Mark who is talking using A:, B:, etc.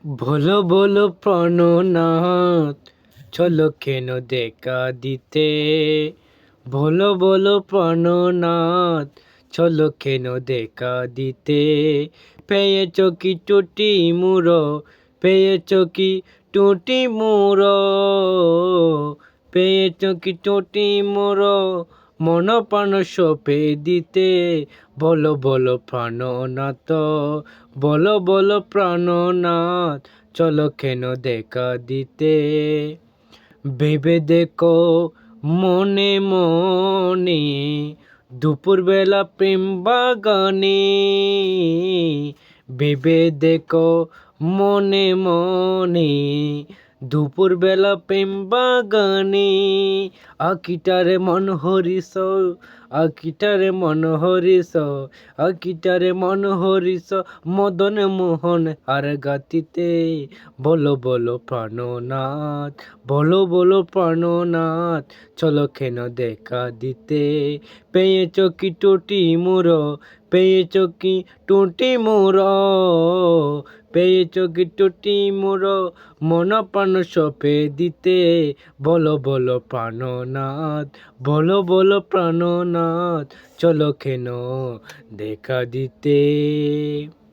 A: বলো বলো প্রাণনাথ, চলো কেন দেখা দিতে। বলো বলো প্রাণনাথ, চলো কেন দেখা দিতে। পেয়েছ কি টুটি মুড়ো, পেয়েছ কি টুটি মুড়ো, পেয়েছ কি টুটি মুড়ো, মন প্রাণ সপে দিতে। বলো বলো প্রাণনাথ, বলো বলো প্রাণনাথ, চলো কেন দেখা দিতে। ভেবে দেখো মনে মনে, দুপুরবেলা প্রেম বাগানে। ভেবে দেখো মনে মনে, দুপুরবেলা প্রেম বাগানে। আকিটারে মন হরিস, আকিটারে মন হরিস, আকিটারে মন হরিস, মদন মোহন আর গাতিতে। বলো বলো প্রাণনাথ, বলো বলো প্রাণনাথ, চলো কেন দেখা দিতে। পেয়েছ কি টুটি মুড়ো, পেয়েছ কি টুটি মুড়ো, পেয়েছ কি টুটি মুড়ো, মন প্রাণ সপে দিতে। বলো বলো প্রাণনাথ, বলো বলো প্রাণনাথ, চলো কেন দেখা দিতে।